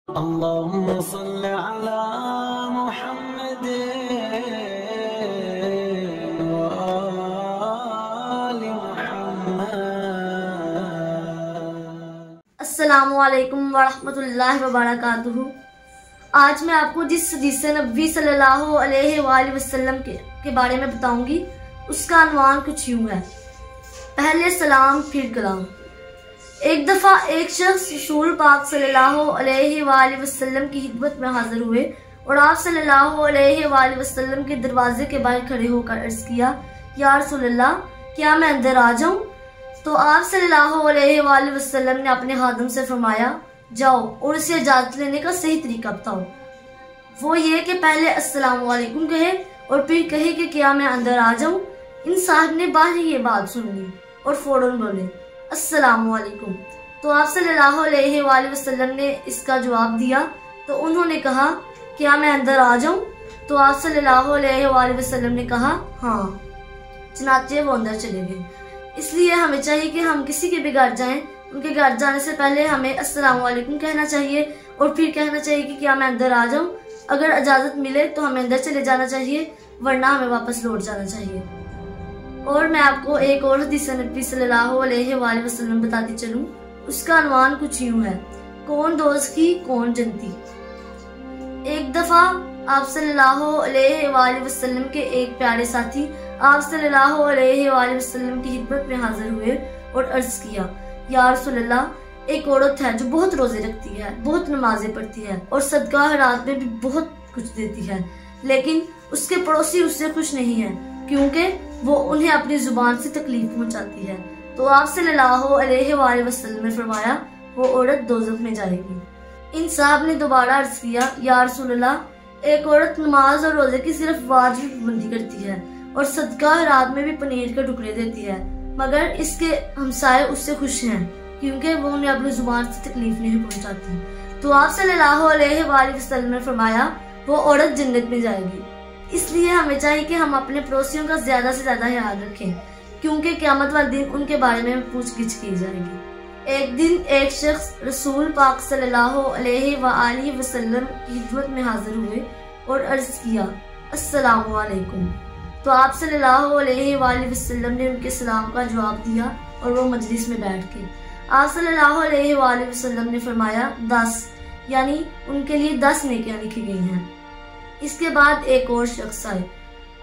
اللهم صل على محمد وآل محمد۔ السلام علیکم ورحمۃ اللہ وبرکاتہ۔ آج میں آپ کو جس حدیث نبوی صلی اللہ علیہ وآلہ وسلم کے بارے میں بتاؤں گی، اس کا عنوان کچھ یوں ہے: پہلے سلام پھر کلام۔ ایک دفعہ ایک شخص رسول پاک صلی اللہ علیہ وآلہ وسلم کی خدمت میں حاضر ہوئے اور آپ صلی اللہ علیہ وآلہ وسلم کے دروازے کے باہر کھڑے ہو کر عرض کیا: یا رسول اللہ، کیا میں اندر آ جاؤں؟ تو آپ صلی اللہ علیہ وآلہ وسلم نے اپنے خادم سے فرمایا: جاؤ اور اسے اجازت لینے کا صحیح طریقہ بتاؤ۔ وہ یہ کہ پہلے السلام علیکم کہے اور پھر کہے کہ کیا میں اندر آ جاؤں۔ ان صاحب نے باہر یہ بات سن لی اور فوراً بولے: السلام علیکم۔ تو آپ صلی اللہ علیہ وآلہ وسلم نے اس کا جواب دیا تو انہوں نے کہا: کیا میں اندر آ جاؤں؟ تو آپ صلی اللہ علیہ وآلہ وسلم نے کہا: ہاں۔ چنانچہ وہ اندر چلے گئے۔ اس لیے ہمیں چاہیے کہ ہم کسی کے بھی گھر جائیں، ان کے گھر جانے سے پہلے ہمیں السلام علیکم کہنا چاہیے اور پھر کہنا چاہیے کہ کیا میں اندر آ جاؤں۔ اگر اجازت ملے تو ہمیں اندر چلے جانا چاہیے، ورنہ ہمیں واپس لوٹ جانا چاہیے۔ اور میں آپ کو ایک اور حدیث نبی صلی اللہ علیہ وآلہ وسلم بتاتی چلوں، اس کا عنوان کچھ یوں ہے: کون دوست کی کون جنتی۔ ایک دفعہ آپ صلی اللہ علیہ وآلہ وسلم کے ایک پیارے ساتھی آپ صلی اللہ علیہ وآلہ وسلم کی خدمت میں حاضر ہوئے اور عرض کیا: یا رسول اللہ، ایک عورت ہے جو بہت روزے رکھتی ہے، بہت نمازیں پڑھتی ہے اور صدقہ خیرات میں بھی بہت کچھ دیتی ہے، لیکن اس کے پڑوسی اس سے خوش نہیں ہیں کیونکہ وہ انہیں اپنی زبان سے تکلیف پہنچاتی ہے۔ تو آپ صلی اللہ علیہ وآلہ وسلم نے فرمایا: وہ عورت دوزخ میں جائے گی۔ ان صاحب نے دوبارہ عرض کیا: یا رسول اللہ، ایک عورت نماز اور روزے کی صرف واجب پابندی کرتی ہے اور صدقہ خیرات میں بھی پنیر کے ٹکڑے دیتی ہے، مگر اس کے ہمسائے اس سے خوش ہیں کیونکہ وہ انہیں اپنی زبان سے تکلیف نہیں پہنچاتی۔ تو آپ صلی اللہ علیہ وآلہ وسلم نے فرمایا: وہ عورت جنت میں جائے گی۔ اس لیے ہمیں چاہیے کہ ہم اپنے پڑوسیوں کا زیادہ سے زیادہ خیال رکھیں کیونکہ قیامت والے دن ان کے بارے میں پوچھ گچھ کی جائے گی۔ ایک دن ایک شخص رسول پاک صلی اللہ علیہ وآلہ وسلم کی خدمت میں حاضر ہوئے اور عرض کیا: السلام علیکم۔ تو آپ صلی اللہ علیہ وآلہ وسلم نے ان کے سلام کا جواب دیا اور وہ مجلس میں بیٹھ گئے۔ آپ صلی اللہ علیہ وآلہ وسلم نے فرمایا: 10، یعنی ان کے لیے 10 نیکیاں لکھی گئی ہیں۔ اس کے بعد ایک اور شخص آئے،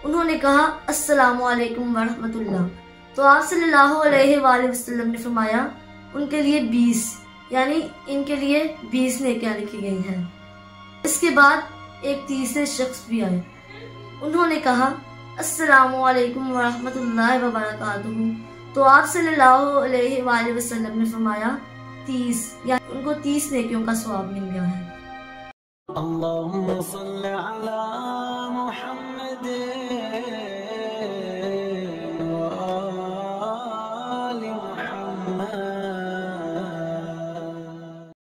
انہوں نے کہا: السلام علیکم ورحمۃ اللہ۔ تو آپ صلی اللہ علیہ وآلہ وسلم نے فرمایا: ان کے لیے 20، یعنی ان کے لیے 20 نیکیاں لکھی گئی ہیں۔ اس کے بعد ایک تیسرے شخص بھی آئے، انہوں نے کہا: السلام علیکم ورحمۃ اللہ وبرکاتہ۔ تو آپ صلی اللہ علیہ وآلہ وسلم نے فرمایا: 30، یعنی ان کو 30 نیکیوں کا ثواب مل گیا ہے۔ اللهم صل على محمد